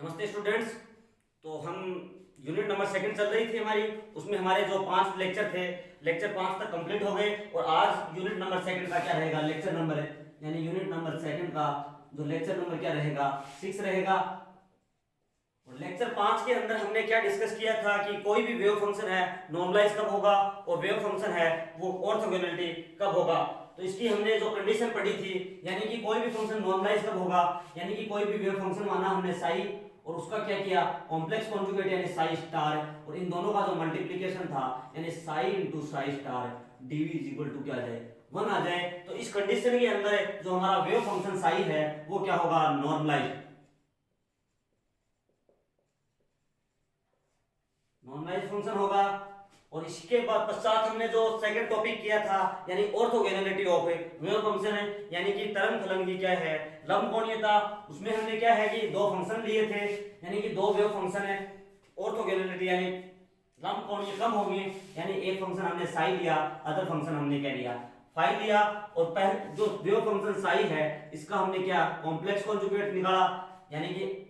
नमस्ते स्टूडेंट्स। तो हम यूनिट नंबर सेकंड चल रही थी हमारी, उसमें हमारे जो 5 लेक्चर थे, लेक्चर 5 तक कंप्लीट हो गए और आज यूनिट नंबर सेकंड का क्या रहेगा, लेक्चर नंबर है यानी यूनिट नंबर सेकंड का जो लेक्चर नंबर क्या रहेगा 6 रहेगा। और लेक्चर 5 के अंदर हमने क्या डिस्कस किया था कि कोई भी वेव फंक्शन है नॉर्मलाइज कब होगा और वेव फंक्शन है वो ऑर्थोगोनैलिटी कब होगा। तो इसकी हमने जो कंडीशन पढ़ी थी यानी कि कोई भी फंक्शन नॉर्मलाइज कब होगा, यानी कि कोई भी वेव फंक्शन माना हमने साई और उसका क्या किया कॉम्प्लेक्स कॉन्जुगेट यानी साई स्टार, और इन दोनों का जो मल्टीप्लिकेशन था यानी psi into psi star DV is equal to क्या आ जाए 1 आ जाए। तो इस कंडीशन के अंदर जो हमारा वेव फंक्शन साई है वो क्या होगा नॉर्मलाइज फंक्शन होगा। और इसके बाद पश्चात हमने जो सेकंड टॉपिक किया था यानी ऑर्थोगोनैलिटी ऑफ वेव फंक्शन है यानी कि तरंग फलन की क्या है लंबकोणीयता। उसमें हमने क्या है कि दो फंक्शन लिए थे यानी कि दो वेव फंक्शन है, ऑर्थोगोनैलिटी यानी लंबकोणीय कब होंगे, यानी एक फंक्शन हमने साई लिया अदर फंक्शन हमने क्या लिया फाई लिया। और पहले जो वेव फंक्शन साई है इसका हमने क्या कॉम्प्लेक्स कॉन्जुगेट निकाला यानी कि,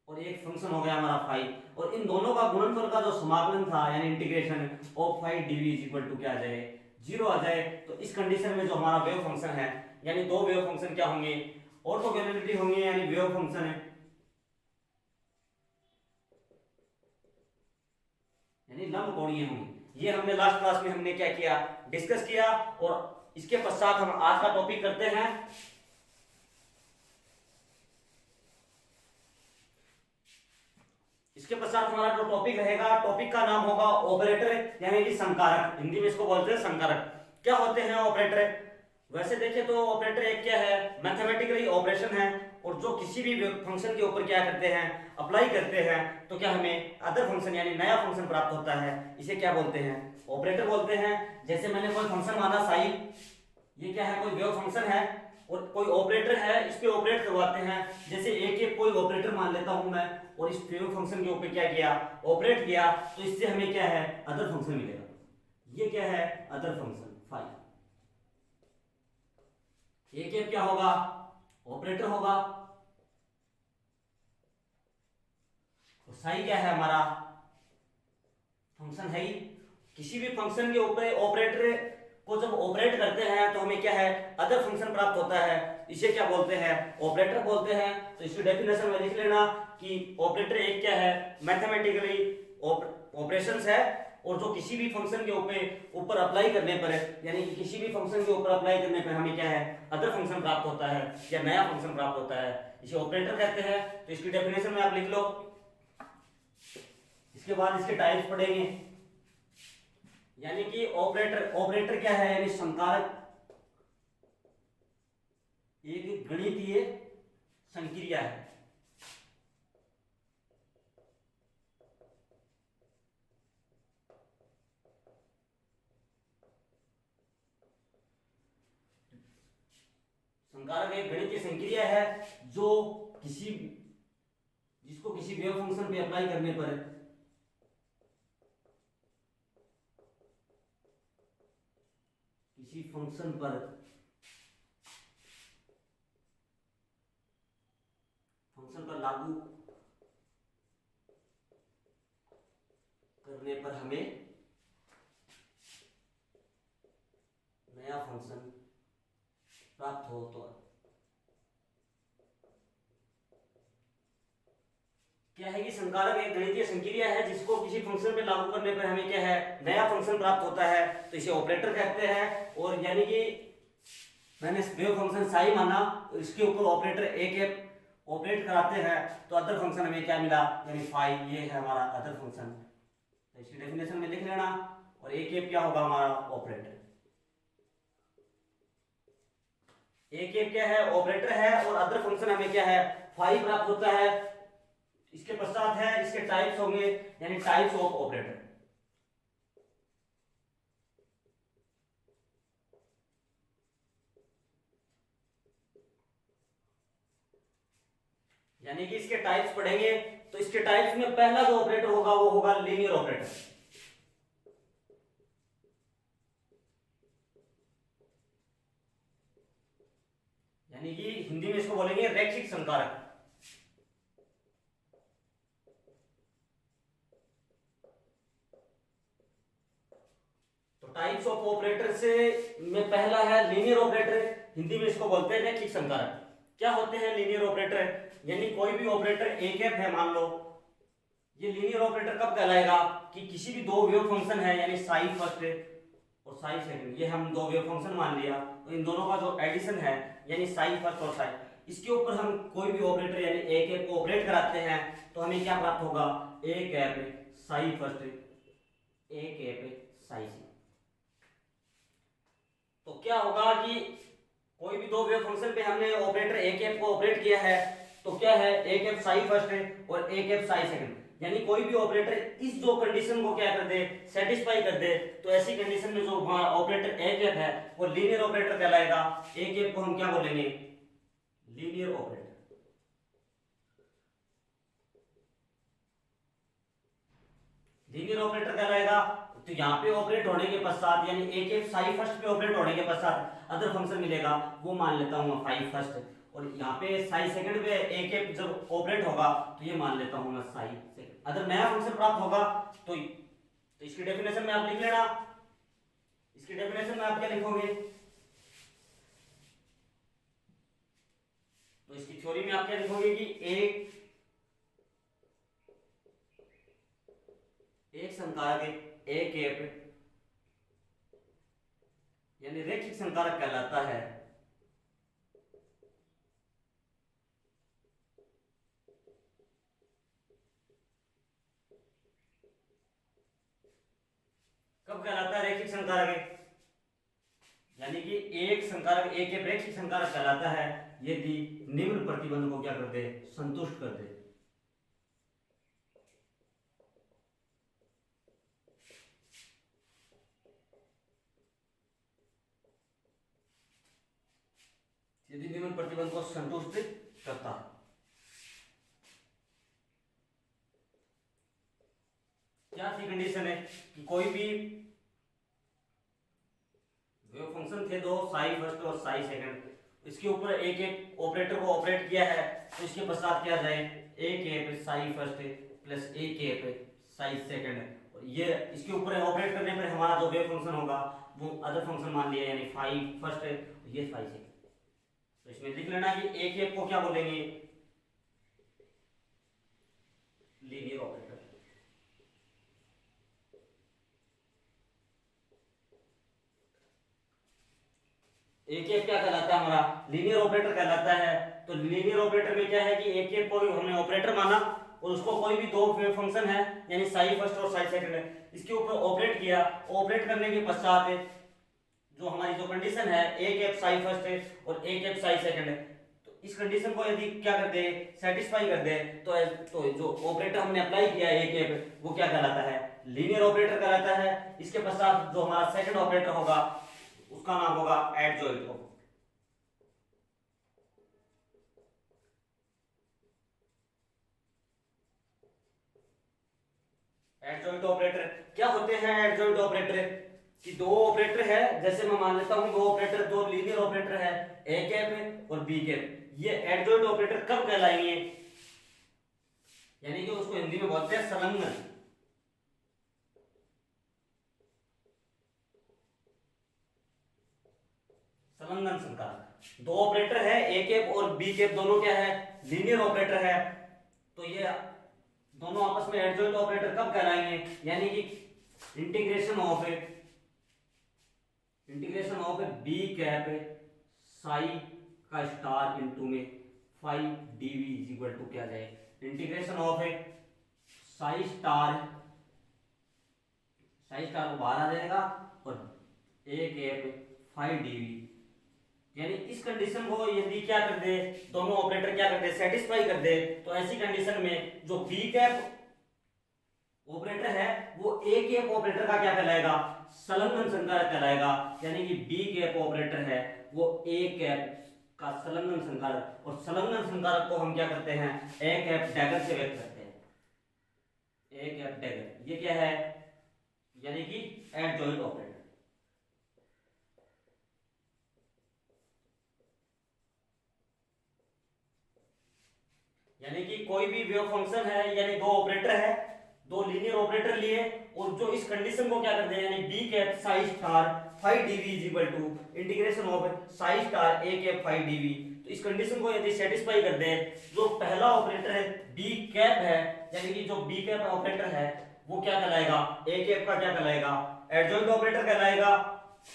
और एक फंक्शन हो गया हमारा फाई, और इन दोनों का गुणनफल का जो समाकलन था यानी integration of phi DV is equal to क्या आ जाए 0 आ जाए। तो इस कंडीशन में जो हमारा वेव फंक्शन है यानी दो वेव फंक्शन क्या होंगे ऑर्थोगोनैलिटी होंगे यानी वेव फंक्शन है यानी लंबकोणीय होंगे। ये हमने लास्ट क्लास में हमने क्या किया डिस्कस किया। और इसके पश्चात हम आज का टॉपिक करते हैं इसके पश्चात हमारा जो टॉपिक रहेगा टॉपिक का नाम होगा ऑपरेटर यानी कि संकारक, हिंदी में इसको बोलते हैं संकारक। क्या होते हैं ऑपरेटर? वैसे देखें तो ऑपरेटर एक क्या है मैथमेटिकली ऑपरेशन है और जो किसी भी फंक्शन के ऊपर क्या करते हैं अप्लाई करते हैं तो क्या हमें अदर फंक्शन यानी नया फंक्शन प्राप्त होता है, इसे क्या बोलते हैं ऑपरेटर बोलते हैं। जैसे मैंने कोई फंक्शन माना साई, ये क्या है कोई वेव फंक्शन है और कोई ऑपरेटर है इस पे ऑपरेट करवाते हैं। जैसे एक एक कोई ऑपरेटर मान लेता हूं मैं और इस वेव फंक्शन के ऊपर क्या किया ऑपरेट किया तो इससे हमें क्या है अदर फंक्शन मिलेगा। ये क्या है अदर फंक्शन फाई। एक एक क्या होगा ऑपरेटर होगा और साई क्या है हमारा फंक्शन है ही। किसी भी फंक्शन के ऊपर ऑपरेटर को जब ऑपरेट करते हैं तो हमें क्या है अदर फंक्शन प्राप्त होता है, इसे क्या बोलते हैं ऑपरेटर बोलते हैं। तो इसकी डेफिनेशन में लिख लेना कि ऑपरेटर एक क्या है मैथमेटिकली ऑपरेशंस है और जो किसी भी फंक्शन के ऊपर अप्लाई करने पर यानी कि किसी भी फंक्शन के ऊपर अप्लाई करने पर हमें क्या है अदर फंक्शन प्राप्त होता है या नया फंक्शन प्राप्त होता है, इसे ऑपरेटर कहते हैं। तो इसकी डेफिनेशन में आप लिख लो। इसके बाद इसके टाइप्स पढ़ेंगे यानी कि ऑपरेटर क्या है यानी संकारक एक गणितीय संक्रिया है। संकारक एक गणितीय संक्रिया है जो जिसको किसी वेव फंक्शन पे अप्लाई करने पर किसी फंक्शन पर लागू करने पर हमें नया फंक्शन प्राप्त हो। तो क्या है कि संकारक एक गणितीय संक्रिया है जिसको किसी फंक्शन पे लागू करने पर हमें क्या है नया फंक्शन प्राप्त होता है, तो इसे ऑपरेटर कहते हैं। और यानी कि मैंने वेव फंक्शन साई माना, इसके ऊपर ऑपरेटर एक ऑपरेट कराते हैं तो अदर फंक्शन हमें क्या मिला यानी फाई, ये है हमारा अदर फंक्शन। तो इसकी डेफिनेशन में लिख लेना। और एक क्या होगा हमारा ऑपरेटर, एक क्या है ऑपरेटर है और अदर फंक्शन हमें क्या है फाई प्राप्त होता है। इसके पश्चात है इसके टाइप्स होंगे यानी टाइप्स ऑफ ऑपरेटर। यानी कि इसके टाइप्स पढ़ेंगे तो इसके टाइप्स में पहला जो ऑपरेटर होगा वो होगा लीनियर ऑपरेटर। यानी कि हिंदी में इसको बोलेंगे रैखिक संकारक। टाइप्स ऑफ ऑपरेटर से में पहला है लीनियर ऑपरेटर, हिंदी में इसको बोलते हैं रैखिक संकारक। क्या होते हैं लीनियर ऑपरेटर? यानी कोई भी ऑपरेटर एक है, मान लो ये लीनियर ऑपरेटर कब कहलाएगा कि किसी भी दो वेव फंक्शन है, यानी साई फर्स्ट और साई सेकंड, ये हम दो वेव फंक्शन मान लिया, तो इन दोनों का जो एडिशन है यानी साई फर्स्ट और साई, इसके ऊपर हम कोई भी ऑपरेटर यानी ए कैप को ऑपरेट कराते हैं तो हमें क्या प्राप्त होगा? A cap Sai first, A cap Sai second. तो क्या होगा कि कोई भी दो वेव फंक्शन पे हमने ऑपरेटर ए कैप को ऑपरेट किया है तो क्या है? ए कैप साई फर्स्ट और ए कैप साई सेकंड, यानी कोई भी ऑपरेटर इस जो कंडीशन को क्या कर दे? सेटिस्फाई कर दे, तो ऐसी कंडीशन में जो ऑपरेटर ए कैप है वो लीनियर ऑपरेटर कहलाएगा। ए कैप को हम क्या बोलेंगे? Linear operator. लीनियर ऑपरेटर कहलाएगा। तो यहाँ पे ऑपरेट होने के पश्चात यानी ए कैप साई फर्स्ट पे ऑपरेट होने के पश्चात अदर फंक्शन मिलेगा, वो मान लेता हूँ मैं फाई फर्स्ट, और यहाँ पे साई सेकंड पे ए कैप जब ऑपरेट होगा तो ये मान लेता हूँ मैं साई सेकंड। अगर नया फंक्शन प्राप्त होगा तो इसकी डेफिनेशन में आप लिख लेना। इसकी डेफिनेशन में आप क्या लिखोगे? तो इसकी थ्योरी में आप क्या लिखोगे कि एक संकारक ए कैप यानी रैखिक संकारक कहलाता है। कब कहलाता है रैखिक संकारक? यानी कि एक संकारक ए कैप रैखिक संकारक कहलाता है यदि निम्न प्रतिबंध को क्या कर दे? संतुष्ट कर दे। यदि निम्न प्रतिबंध को संतुष्ट करता है। क्या सी कंडीशन है कि कोई भी वेव फंक्शन थे दो, साई फर्स्ट और साई सेकंड, इसके ऊपर एक एक ऑपरेटर को ऑपरेट किया है तो इसके पश्चात क्या जाए? ए cap Sai first plus A cap Sai second, और ये इसके ऊपर ऑपरेट करने पर हमारा जो वेव फंक्शन होगा वो अदर फंक्शन मान लिया, यानी फाई फर्स्ट ये फाई सेकंड। तो इसमें लिख लेना कि ए कैप को क्या बोलेंगे? Linear operator. ए कैप क्या कहलाता है? हमारा लीनियर ऑपरेटर कहलाता है। तो लीनियर ऑपरेटर में क्या है कि ए कैप को हमने ऑपरेटर माना और उसको कोई भी दो वेव फंक्शन है यानी साई फर्स्ट और साई सेकंड है, इसके ऊपर ऑपरेट किया। ऑपरेट करने के पश्चात जो हमारी जो कंडीशन है ए कैप साई फर्स्ट है और ए कैप साई सेकंड है, तो इस कंडीशन को यदि क्या कर दे? सेटिस्फाई कर दे, तो जो ऑपरेटर हमने अप्लाई किया है ए कैप वो क्या कहलाता है? लीनियर ऑपरेटर कहलाता है। इसके पश्चात जो हमारा सेकंड ऑपरेटर होगा उसका नाम होगा एडजॉइंट ऑपरेटर। एडजॉइंट ऑपरेटर क्या होते हैं? एडजॉइंट ऑपरेटर कि दो ऑपरेटर है, जैसे मैं मान लेता हूं दो ऑपरेटर, दो लीनियर ऑपरेटर है, ए कैप और बी कैप, ये एडजॉइंट ऑपरेटर कब कहलाएंगे? यानी कि उसको हिंदी में बोलते हैं संलग्न। संलग्न संकारक। दो ऑपरेटर है ए कैप और बी कैप, दोनों क्या है? लीनियर ऑपरेटर है। तो ये दोनों आपस में एडजॉइंट ऑपरेटर कब कहलाएंगे? यानी कि integration of B cap psi का स्टार इनटू में phi DV is equal to क्या जाए? इंटीग्रेशन ऑफ साई स्टार को बाहर आ जाएगा और ए कैप फाई डीवी, यानी इस कंडीशन को यदि क्या कर दे? दोनों ऑपरेटर क्या कर दे? सेटिस्फाई कर दे, तो ऐसी कंडीशन में जो बी कैप ऑपरेटर है वो ए कैप ऑपरेटर का क्या कहलाएगा? संलग्न संकारक कहलाएगा। यानी कि बी कैप ऑपरेटर है वो ए कैप का संलग्न संकारक, और संलग्न संकारक को हम क्या करते हैं? ए कैप डैगर से व्यक्त करते हैं। ए कैप डैगर ये क्या है? यानी कि एडजॉइंट ऑपरेटर। यानी कि कोई भी वेव फंक्शन है यानी दो ऑपरेटर है, दो लीनियर ऑपरेटर लिए और जो इस कंडीशन को क्या करते हैं यानी B cap psi star 5 dv is equal to integration of psi star A cap 5 dv। तो इस कंडीशन को यदि सेटिस्फाई कर दें, जो पहला ऑपरेटर है बी कैप है यानी कि जो बी कैप ऑपरेटर है वो क्या कहलाएगा, ए कैप का क्या कहलाएगा, एडजॉइंट ऑपरेटर कहलाएगा।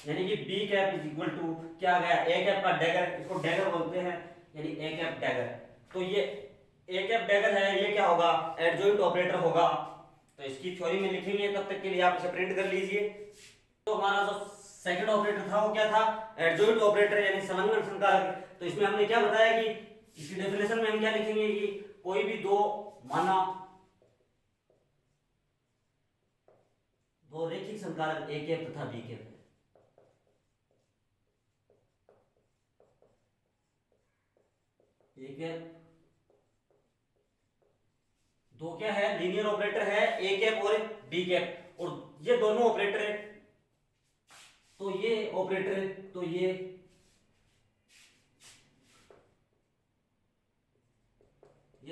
यानी कि B cap is equal to क्या आ गया, ए कैप का डैगर, इसको डैगर बोलते हैं यानी ए कैप डैगर। तो ये ए कैप डैगर है, ये क्या होगा, एडजॉइंट ऑपरेटर होगा। तो इसकी थ्योरी में लिखेंगे, तब तक के लिए आप इसे प्रिंट कर लीजिए। तो हमारा जो सेकंड ऑपरेटर था वो क्या था, एडजॉइंट ऑपरेटर यानी संलग्न संकारक। तो इसमें हमने क्या बताया कि इसकी डेफिनेशन में हम क्या लिखेंगे कि कोई भी दो माना दो रेखिक संकारक ए कैप तथा बी कैप है। ए कैप दो क्या है, लीनियर ऑपरेटर है ए कैप और बी कैप, और ये दोनों ऑपरेटर है, तो ये ऑपरेटर है, तो ये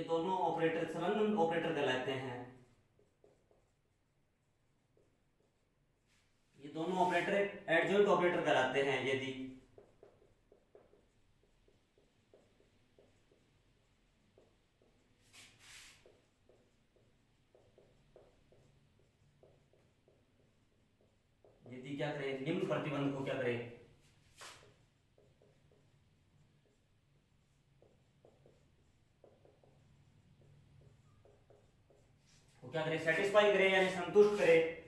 दोनों ऑपरेटर संलग्न ऑपरेटर कहलाते हैं। ये दोनों ऑपरेटर एडजॉइंट ऑपरेटर कहलाते हैं यदि क्या करें, निम्न प्रतिबंध को क्या करें, वो क्या करें, सेटिस्फाई करें यानी संतुष्ट करें।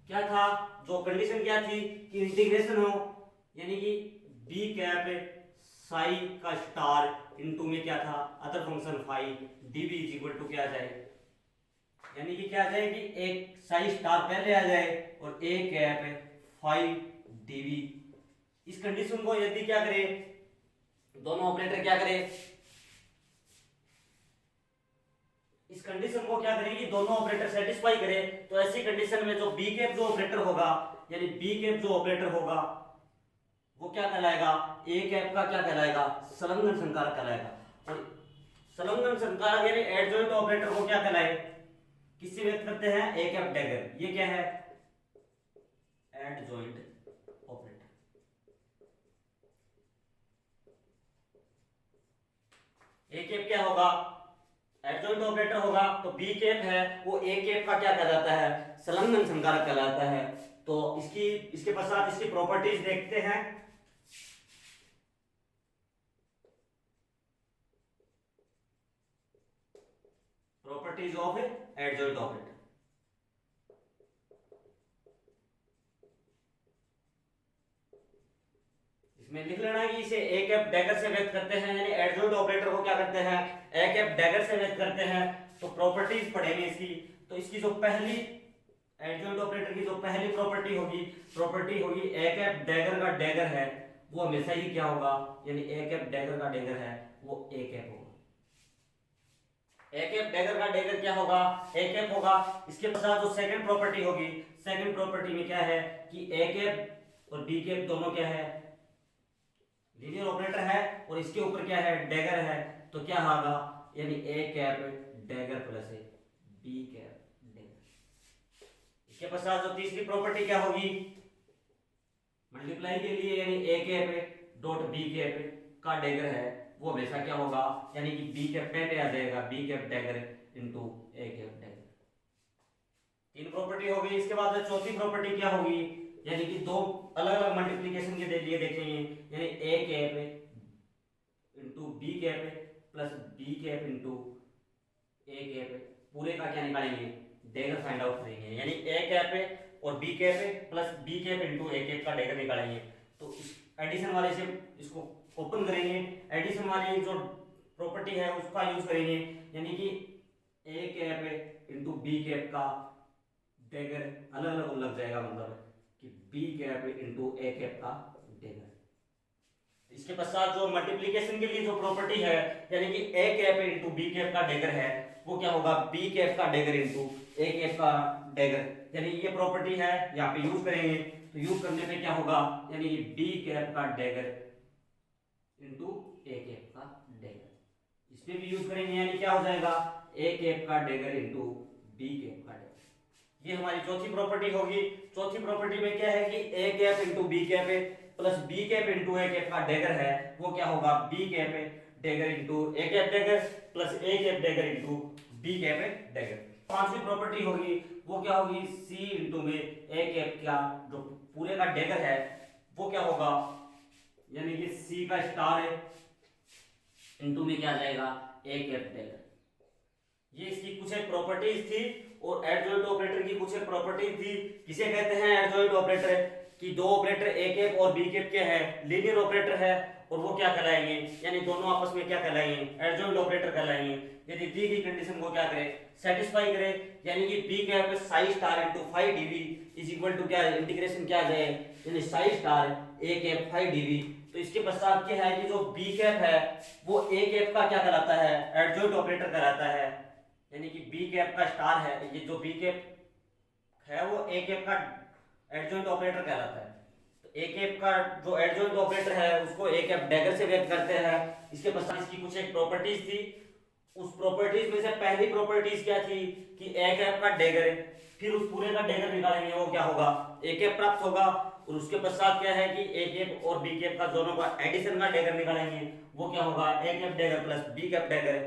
क्या था, जो कंडीशन क्या थी कि इंटीग्रेशन हो यानी कि बी कैप साई का स्टार इनटू में क्या था other function phi DV is equal to क्या आ जाए, यानी कि क्या आ जाए कि एक साई स्टार पहले आ जाए और ए कैप 5 डीवी। इस कंडीशन को यदि क्या करे, दोनों ऑपरेटर क्या करे, इस कंडीशन को क्या करेंगे, दोनों ऑपरेटर सेटिस्फाई करे। तो ऐसी कंडीशन में जो बी कैप जो ऑपरेटर होगा यानी बी कैप जो ऑपरेटर होगा वो क्या कहलाएगा, ए कैप का क्या कहलाएगा, संलग्न संकारक कहलाएगा। और संलग्न संकारक यानी एडजॉइंट ऑपरेटर को क्या कहलाए, किससे व्यक्त करते हैं, ए कैप डैगर। ये क्या है, एडजॉइंट ऑपरेटर। ए कैप क्या होगा, एडजॉइंट ऑपरेटर होगा, तो बी कैप है वो ए कैप का क्या कहलाता है, संलग्न संकारक कहलाता है। तो इसके पश्चात इसकी प्रॉपर्टीज देखते हैं। प्रॉपर्टीज ऑफ एडजॉइंट ऑपरेटर, इसमें लिख लेना कि इसे ए कैप डैगर से व्यक्त करते हैं, यानी एडजॉइंट ऑपरेटर को क्या करते हैं, ए कैप डैगर से व्यक्त करते हैं। तो प्रॉपर्टीज पढ़ेंगे इसकी। तो इसकी जो पहली एडजॉइंट ऑपरेटर की जो पहली प्रॉपर्टी होगी ए कैप डैगर का डैगर है वो हमेशा ही क्या होगा, यानी ए कैप डैगर का डैगर है वो ए कैप होगा। ए कैप डैगर का डैगर क्या होगा, ए कैप होगा। इसके पश्चात जो सेकंड प्रॉपर्टी होगी, सेकंड प्रॉपर्टी में क्या है कि ए कैप और बी कैप दोनों क्या है, लीनियर ऑपरेटर है, और इसके ऊपर क्या है, डैगर है। तो क्या होगा, यानी A cap dagger plus B cap dagger. इसके पश्चात जो तीसरी प्रॉपर्टी क्या होगी, मल्टीप्लाई के लिए यानी A cap dot B cap का डैगर है वो हमेशा क्या होगा, यानी कि बी कैप पहले आ जाएगा, B cap dagger into A cap dagger. तीन प्रॉपर्टी हो गई। इसके बाद चौथी प्रॉपर्टी क्या होगी, यानी कि दो अलग अलग मल्टीप्लिकेशन के लिए देखेंगे, यानी A cap into B cap plus B cap into A cap, पूरे का क्या निकालेंगे, डैगर फाइंड आउट करेंगे, यानी ए कैप और B cap plus B cap into A cap का डैगर निकालेंगे। तो इस एडिशन वाले से इसको ओपन करेंगे, एडिशन वाली जो प्रॉपर्टी है उसका यूज करेंगे, यानी कि ए कैप इनटू बी कैप का डैगर अलग अलग लग जाएगा, मतलब कि B cap into A cap का डैगर। इसके पश्चात जो मल्टीप्लिकेशन के लिए जो प्रॉपर्टी है, यानी कि ए कैप इनटू बी कैप का डैगर है वो क्या होगा, बी कैप का डैगर इनटू ए कैप का डैगर, यानी ये प्रॉपर्टी है यहाँ पे यूज करेंगे। तो यूज करने पे क्या होगा, यानी बी कैप का डैगर इनटू ए कैप का डैगर। इस इस पे भी यूज करेंगे, यानी क्या हो जाएगा ए कैप का डेगर इंटू बी कैप का डेगर। ये हमारी चौथी प्रॉपर्टी होगी। चौथी प्रॉपर्टी में क्या है कि ए कैप इंटू बी कैप है plus B cap into A cap का डेगर है, वो क्या होगा बी कैप है डेगर into A cap डेगर plus A cap डेगर into B cap डेगर। पांचवी प्रॉपर्टी होगी वो क्या होगी सी इंटू में ए कैप का जो पूरे का डेगर है वो क्या होगा, यानी कि सी का स्टार है इंटू में क्या आ जाएगा ए कैप डेगर। ये इसकी कुछ एक प्रॉपर्टीज थी और एडजॉइंट ऑपरेटर की कुछ एक प्रॉपर्टीज थी। किसे कहते हैं एडजॉइंट ऑपरेटर, कि दो ऑपरेटर ए कैप और बी कैप के हैं, लीनियर ऑपरेटर है और वो क्या कहलाएंगे, यानी दोनों आपस में क्या कहलाएंगे एडजॉइंट ऑपरेटर कहलाएंगे। यदि दी गई कंडीशन को क्या करे सेटिस्फाई करे, यानी कि B cap psi star into 5 dV is equal to क्या इंटीग्रेशन क्या आ जाए, यानी psi star A cap 5 dV। तो इसके पश्चात क्या है कि जो बी कैप है वो ए कैप का क्या कहलाता है एडजॉइंट ऑपरेटर कहलाता है, यानी कि बी कैप का स्टार है, ये जो बी कैप है वो ए कैप का एडजॉइंट ऑपरेटर कहलाता है। तो ए कैप का जो एडजॉइंट ऑपरेटर है उसको ए कैप डैगर से व्यक्त करते हैं। इसके पश्चात इसकी कुछ एक प्रॉपर्टीज थी, उस प्रॉपर्टीज में से पहली प्रॉपर्टीज क्या थी कि ए कैप का डैगर है, फिर उस पूरे का डैगर निकालेंगे वो क्या होगा ए कैप प्राप्त होगा, और उसके पश्चात क्या है कि ए कैप और बी कैप का दोनों का एडिशन का डैगर निकालेंगे वो क्या होगा A cap dagger plus B cap dagger.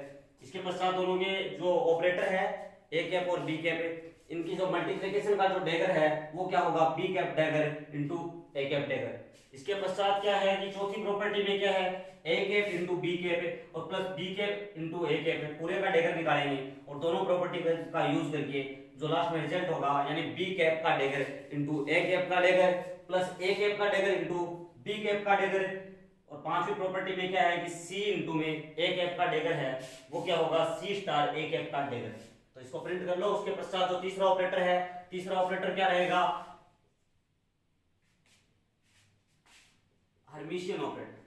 इसके पश्चात दोनों के जो ऑपरेटर है ए कैप और बी कैप इनकी जो मल्टीप्लिकेशन का जो डैगर है वो क्या होगा B cap dagger into A cap dagger. इसके पश्चात क्या है कि चौथी प्रॉपर्टी में क्या है A cap into B cap और plus B cap into A cap पूरे का डैगर निकालेंगे और दोनों प्रॉपर्टी का यूज करके जो लास्ट में रिजल्ट होगा यानी बी कैप का डैगर इनटू ए कैप का डैगर प्लस ए कैप का डैगर इनटू बी कैप का डैगर। और पांचवी प्रॉपर्टी में क्या है कि सी इनटू में ए कैप का डैगर है वो क्या होगा सी स्टार ए कैप का डैगर। तो इसको प्रिंट कर लो। उसके पश्चात जो तीसरा ऑपरेटर है, तीसरा ऑपरेटर क्या रहेगा हर्मिशियन ऑपरेटर।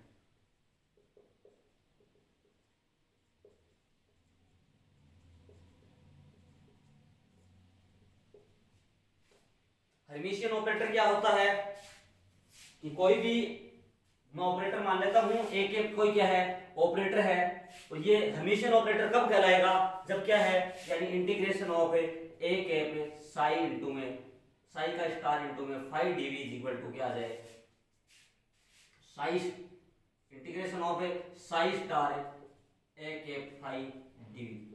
हर्मिशियन ऑपरेटर क्या होता है कि कोई भी मैं ऑपरेटर मान लेता हूं ए के कोई क्या है ऑपरेटर है, तो ये हर्मिशियन ऑपरेटर कब कहलाएगा जब क्या है यानी integration of A cap Sai into में साई का स्टार इनटू में 5 dV इज इक्वल टू क्या आ जाए Sai integration of psi star A cap 5 dV।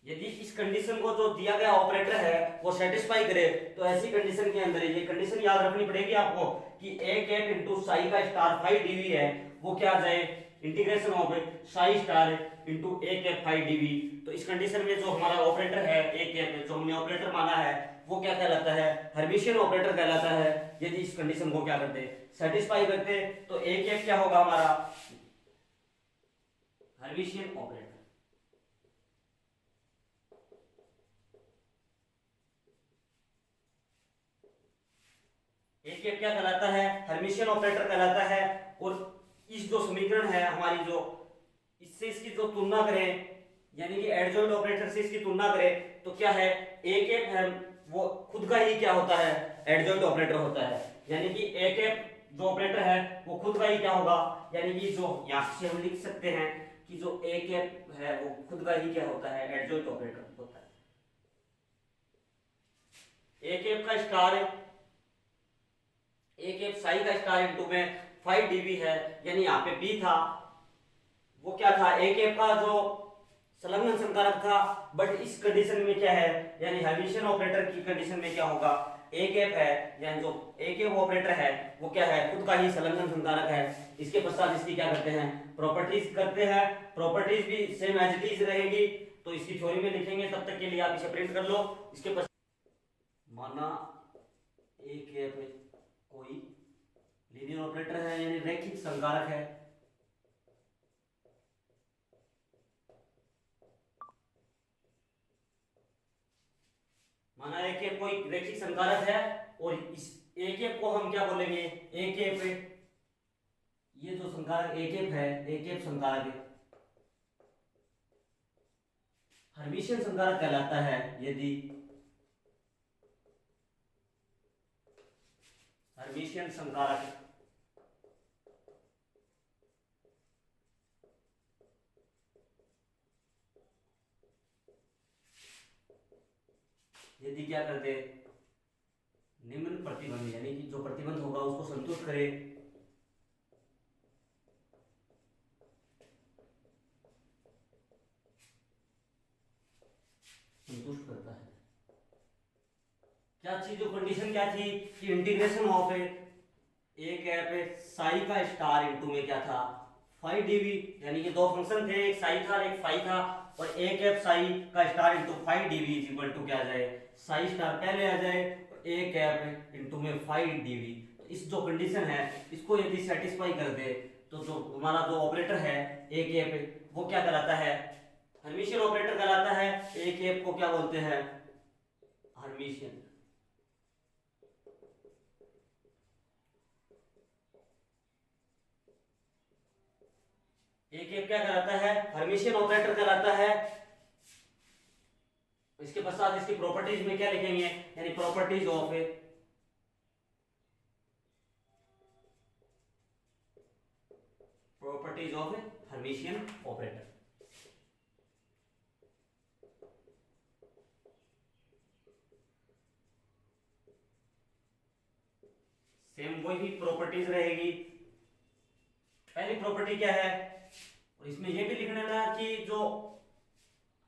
यदि इस कंडीशन को जो दिया गया ऑपरेटर है वो सेटिस्फाई करे तो ऐसी कंडीशन के अंदर ये कंडीशन याद रखनी पड़ेगी आपको कि ए कैप इनटू साई का स्टार 5 dV है वो क्या आ जाए integration of psi star into A cap 5 dV। तो इस कंडीशन में जो हमारा ऑपरेटर है ए कैप जो हमने ऑपरेटर माना है वो क्या कहलाता है हर्मिशियन ऑपरेटर कहलाता है। यदि इस कंडीशन को क्या करते सेटिस्फाई करते तो ए कैप क्या होगा हमारा हर्मिशियन ऑपरेटर। ए कैप क्या कहलाता है हर्मिशियन ऑपरेटर कहलाता है। और इस जो समीकरण है हमारी जो इससे इसकी जो तुलना करें यानी कि एडजॉइंट ऑपरेटर से इसकी तुलना करें तो क्या है ए कैप है वो खुद का ही क्या होता है एडजॉइंट ऑपरेटर होता है, यानी कि ए कैप जो ऑपरेटर है वो खुद का ही क्या होगा यानी कि जो यहां से हम लिख सकते हैं कि जो ए कैप है वो खुद का ही क्या होता है एडजॉइंट ऑपरेटर होता है। ए कैप का स्टार ए कैप साई का स्टार इनटू में 5 dV है, यानी यहाँ पे बी था वो क्या था ए कैप का जो संलग्न संकारक था, बट इस कंडीशन में क्या है यानी हर्मिशियन ऑपरेटर की कंडीशन में क्या होगा ए कैप है यानी जो ए कैप ऑपरेटर है वो क्या है खुद का ही संलग्न संकारक है। इसके पश्चात इसकी क्या करते हैं प्रॉपर्टीज करते हैं, प्रॉपर्टीज भी सेम एज इट इज रहेगी तो इसकी थ्योरी में लिखेंगे, तब तक के लिए आप इसे प्रिंट कर लो। इसके पश्चात माना ए कैप कोई लीनियर ऑपरेटर है यानी रैखिक संकारक है, माना ए कैप कोई रैखिक संकारक है और इस ए कैप को हम क्या बोलेंगे ए कैप ये जो संकारक ए कैप है ए कैप संकारक है हर्मिशियन संकारक कहलाता है। यदि हर्मिशियन संकारक यदि क्या कर दे, निम्न प्रतिबंध यानी कि जो प्रतिबंध होगा उसको संतुष्ट करे, संतुष्ट करता है। क्या चीज, जो कंडीशन क्या थी कि integration of A cap psi का स्टार इनटू में क्या था 5 dB, यानी कि दो फंक्शन थे, एक साई था और एक फाई था, और ए कैप साई का star into 5 dB is equal to क्या आ जाए, साई स्टार पहले आ जाए और ए कैप इनटू में 5 dB। तो इस जो कंडीशन है इसको यदि सेटिस्फाई कर दे तो जो हमारा जो ऑपरेटर है ए कैप वो क्या कहलाता है, हर्मिशियन ऑपरेटर कहलाता है। ए कैप को क्या बोलते हैं, हर्मिशियन। ए कैप क्या कहलाता है, हर्मिशियन ऑपरेटर कहलाता है। इसके पश्चात इसकी प्रॉपर्टीज में क्या लिखेंगे, यानी properties of Hermitian operator. Same वही प्रॉपर्टीज रहेगी। पहली प्रॉपर्टी क्या है, और इसमें यह भी लिख लेना कि जो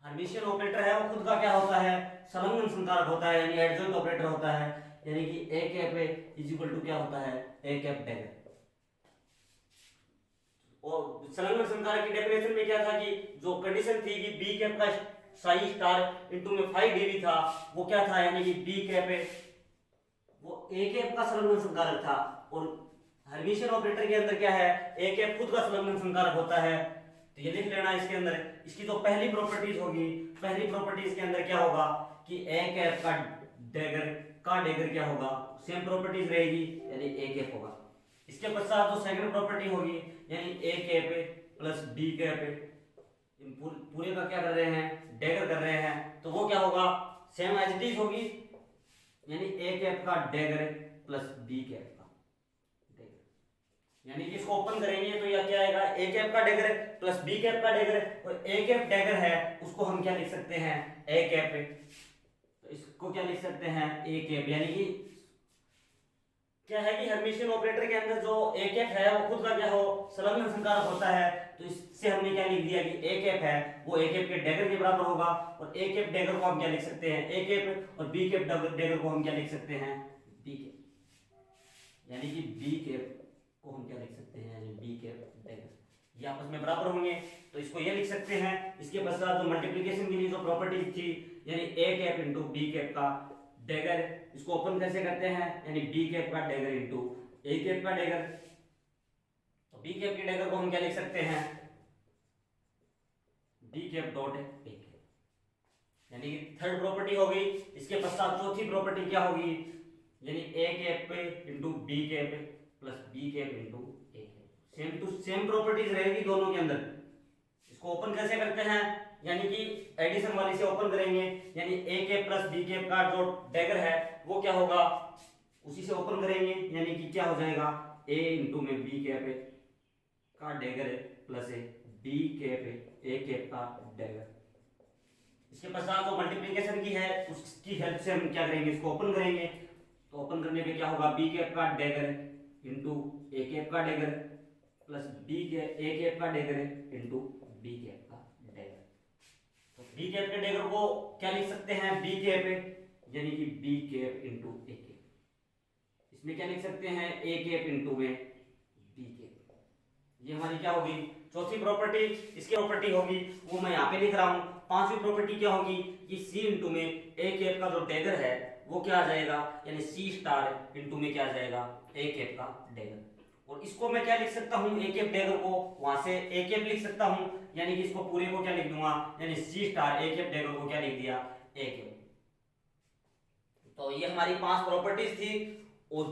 हर्मिशियन ऑपरेटर है वो खुद का क्या होता है, संलग्न संकारक होता है, यानी एडजॉइंट ऑपरेटर होता है, यानी कि A cap is equal to क्या होता है, ए कैप डैगर। और संलग्न संकारक की डेफिनेशन में क्या था कि जो कंडीशन थी कि बी कैप का साई स्टार इनटू में 5 dB था, वो क्या था, यानी कि बी कैप वो ए कैप का संलग्न संकारक था, और हर्मिशियन ऑपरेटर के अंदर क्या है, ए कैप खुद का संलग्न संकारक होता है। तो ये लिख लेना इसके अंदर। इसकी जो पहली प्रॉपर्टीज होगी, पहली प्रॉपर्टीज के अंदर क्या होगा कि ए कैप का डेगर क्या होगा, सेम प्रॉपर्टीज रहेगी, यानी ए कैप होगा। इसके पश्चात जो सेकंड प्रॉपर्टी होगी, यानी A cap plus B cap, पूरे का क्या कर रहे हैं, डेगर कर रहे हैं, तो वो क्या होगा, सेम एज इट इज होगी, यानी ए कैप का डेगर प्लस बी कैप का डेगर। यानी कि इसको ओपन करेंगे तो यह क्या आएगा, ए कैप का डेगर प्लस बी कैप का डेगर, और ए कैप डेगर है उसको हम क्या लिख सकते हैं, ए कैप, तो इसको क्या लिख सकते हैं, ए कैप। यानी कि क्या है कि हर्मिशियन ऑपरेटर के अंदर जो ए कैप है वो खुद का क्या हो, संलग्न संकारक होता है, तो इससे हमने क्या लिख दिया कि ए कैप है वो ए कैप के डेगर के बराबर होगा, और ए कैप डेगर को हम क्या लिख सकते हैं, ए कैप, और बी कैप डेगर को हम क्या लिख सकते हैं, बी कैप, यानी कि बी कैप को हम क्या लिख सकते हैं, यानी बी कैप डेगर, ये आपस में बराबर होंगे, तो इसको ये लिख सकते हैं। इसके पश्चात जो मल्टीप्लिकेशन के लिए जो प्रॉपर्टी थी, यानी A cap into B cap का डेगर, इसको ओपन कैसे करते हैं, यानी बी कैप का डेगर इंटू ए कैप का डेगर, तो बी कैप के डेगर को हम क्या लिख सकते हैं, B cap dot A cap, यानी कि थर्ड प्रॉपर्टी हो गई। इसके पश्चात चौथी प्रॉपर्टी क्या होगी, यानी A cap into B cap plus B cap into A cap, same to same properties रहेगी दोनों के अंदर। इसको ओपन कैसे करते हैं, यानी कि एडिशन वाली से ओपन करेंगे, यानी A cap plus B cap का जो डेगर है वो क्या होगा, उसी से ओपन करेंगे, यानी कि क्या हो जाएगा, ए इंटू में बी कैप का dagger plus B cap A cap का डेगर। इसके पश्चात जो मल्टीप्लिकेशन की है उसकी हेल्प से हम क्या करेंगे, इसको ओपन करेंगे, तो ओपन करने पे क्या होगा, बी कैप का डेगर इंटू ए कैप का डेगर प्लस बी के ए कैप का डेगर इंटू बी कैप का डेगर। तो बी कैप के डेगर को क्या लिख सकते हैं, बी कैप, यानी कि B cap into A cap. इसमें क्या लिख सकते हैं, ए कैप इंटू में बी कैप। ये हमारी क्या होगी, चौथी प्रॉपर्टी। इसकी प्रॉपर्टी होगी वो मैं यहाँ पे लिख रहा हूँ। पांचवी प्रॉपर्टी क्या होगी कि सी इंटू में ए कैप का जो डेगर है वो क्या आ जाएगा, यानी सी स्टार इंटू में क्या आ जाएगा, ए कैप का डेगर। और इसको मैं क्या लिख सकता हूँ, ए कैप डेगर को वहां से ए कैप लिख सकता हूँ, यानी कि इसको पूरे को क्या लिख दूंगा, यानी सी स्टार ए कैप डेगर को क्या लिख दिया, ए कैप। तो ये हमारी 5 प्रॉपर्टीज थी, और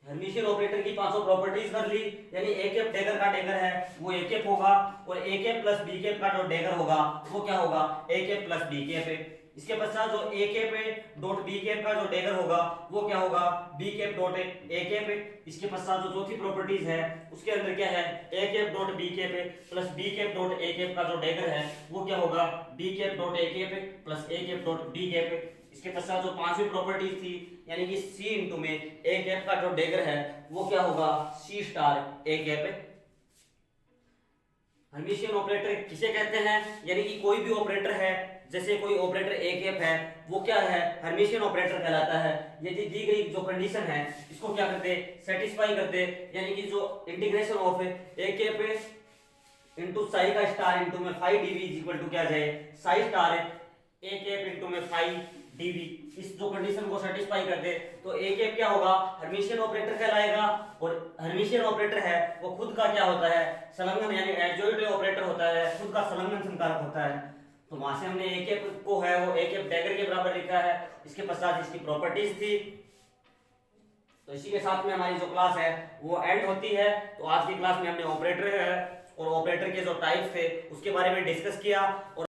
हर्मिशियन ऑपरेटर की 500 प्रॉपर्टीज कर ली, यानी ए कैप डेगर का डेगर है वो ए कैप होगा, और A cap plus B cap का जो डेगर होगा वो क्या होगा, A cap plus B cap है। इसके पश्चात जो A cap dot B cap का जो डेगर होगा वो क्या होगा, B cap dot A cap. इसके पश्चात जो चौथी प्रॉपर्टीज है उसके अंदर क्या है, A cap dot B cap plus B cap dot A cap का जो डेगर है वो क्या होगा, B cap dot A cap plus A cap dot B cap. इसके पश्चात जो पांचवी प्रॉपर्टीज थी यानी कि सी इंटू में ए कैप का जो डेगर है वो क्या होगा, सी स्टार ए कैप है। हर्मिशियन ऑपरेटर किसे कहते हैं, यानी कि कोई भी ऑपरेटर है, जैसे कोई ऑपरेटर ए कैप है वो क्या है, हर्मिशियन ऑपरेटर कहलाता है। यदि दी गई जो कंडीशन है इसको क्या करते, सेटिस्फाई करते, यानी कि जो integration of A cap into psi का स्टार इंटू में five DV is equal to क्या जाए, psi star A cap into में फाइव डीवी, इस जो कंडीशन को सेटिस्फाई कर दे तो ए कैप क्या होगा, हर्मिशियन ऑपरेटर कहलाएगा। और हर्मिशियन ऑपरेटर है वो खुद का क्या होता है, संलग्न यानी एडजॉइंट ऑपरेटर होता है, खुद का संलग्न संकारक होता है। तो वहां से हमने ए कैप को है वो ए कैप डैगर के बराबर लिखा है। इसके पश्चात इसकी प्रॉपर्टीज थी। तो इसी के साथ में हमारी जो क्लास है वो एंड होती है। तो आज की क्लास में हमने ऑपरेटर है और ऑपरेटर के जो टाइप्स थे उसके बारे में डिस्कस किया और